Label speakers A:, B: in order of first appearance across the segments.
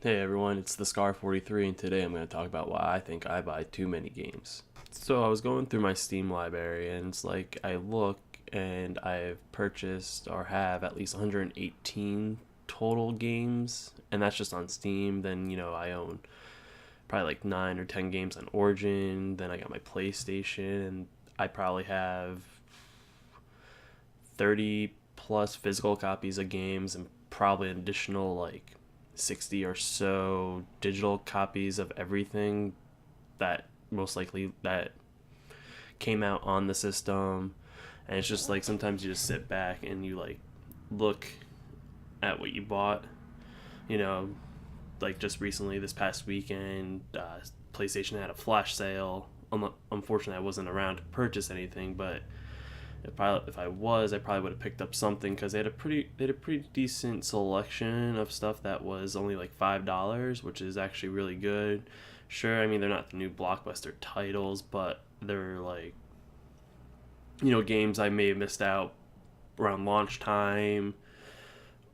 A: Hey everyone, it's the Scar 43, and today I'm going to talk about why I think I buy too many games. So I was going through my Steam library, and it's like I look and I've purchased or have at least 118 total games, and that's just on Steam. Then, I own probably like 9 or 10 games on Origin, then I got my PlayStation, and I probably have 30 plus physical copies of games and probably an additional like 60 or so digital copies of everything that most likely that came out on the system. And it's just like sometimes you just sit back and you like look at what you bought, you know like just recently this past weekend, PlayStation had a flash sale. Unfortunately I wasn't around to purchase anything, but if I was, I probably would have picked up something because they had a pretty decent selection of stuff that was only like $5, which is actually really good. Sure, I mean they're not the new blockbuster titles, but they're like games I may have missed out around launch time,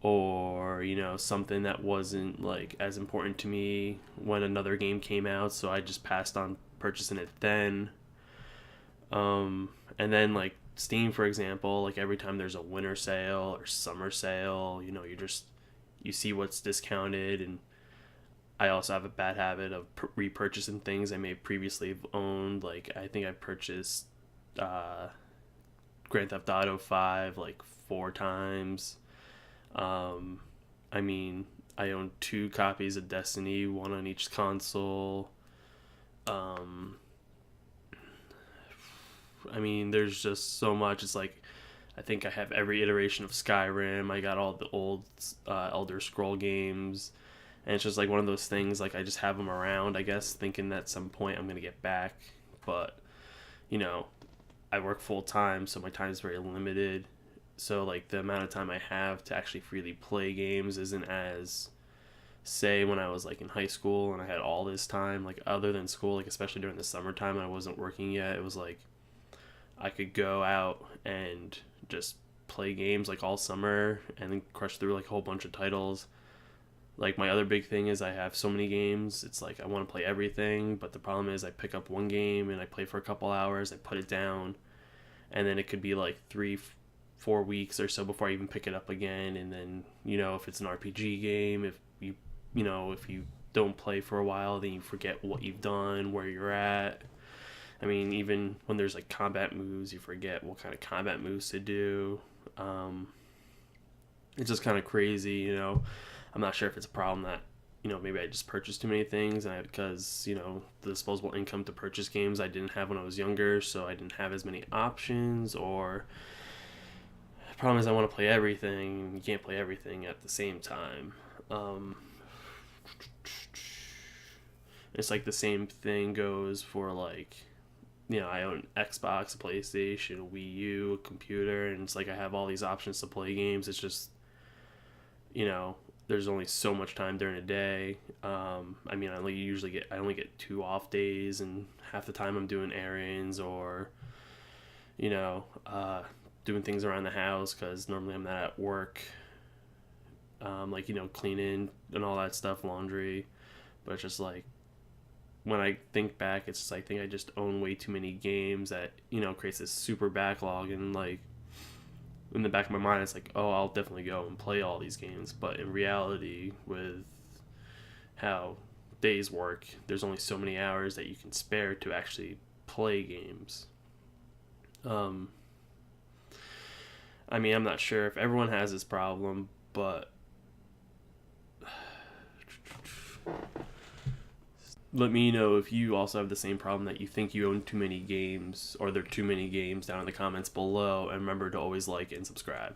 A: or something that wasn't like as important to me when another game came out, so I just passed on purchasing it then. And then like Steam, for example, like every time there's a winter sale or summer sale, you see what's discounted. And I also have a bad habit of repurchasing things I may previously have owned. Like I think I purchased uh, Grand Theft Auto 5 like 4 times. Um, I mean, I own 2 copies of Destiny, one on each console. Um, I mean, there's just so much. It's like I think I have every iteration of Skyrim. I got all the old Elder Scroll games, and it's just like one of those things. Like I just have them around, I guess, thinking that at some point I'm gonna get back. But you know, I work full time, so my time is very limited. So like the amount of time I have to actually freely play games isn't as, say, when I was like in high school and I had all this time, like other than school, like especially during the summertime and I wasn't working yet. It was like I could go out and just play games like all summer and then crush through like a whole bunch of titles. Like my other big thing is I have so many games. It's like I want to play everything, but the problem is I pick up one game and I play for a couple hours, I put it down, and then it could be like 4 weeks or so before I even pick it up again. And then if it's an RPG game, if you don't play for a while, then you forget what you've done, where you're at. I mean, even when there's like combat moves, you forget what kind of combat moves to do. Um, it's just kind of crazy. I'm not sure if it's a problem that maybe I just purchased too many things, and because the disposable income to purchase games I didn't have when I was younger, so I didn't have as many options. Or the problem is I want to play everything. You can't play everything at the same time. Um, it's like the same thing goes for like I own Xbox, a PlayStation, a Wii U, a computer, and it's like I have all these options to play games. It's just, you know, there's only so much time during a day. I mean, I only get 2 off days, and half the time I'm doing errands or, you know, uh, doing things around the house because normally I'm not at work. Like cleaning and all that stuff, laundry. But it's just like when I think back, it's just I think I just own way too many games that creates this super backlog. And like in the back of my mind, it's like, oh, I'll definitely go and play all these games. But in reality, with how days work, there's only so many hours that you can spare to actually play games. Um, I mean, I'm not sure if everyone has this problem, but let me know if you also have the same problem, that you think you own too many games or there are too many games, down in the comments below. And remember to always like and subscribe.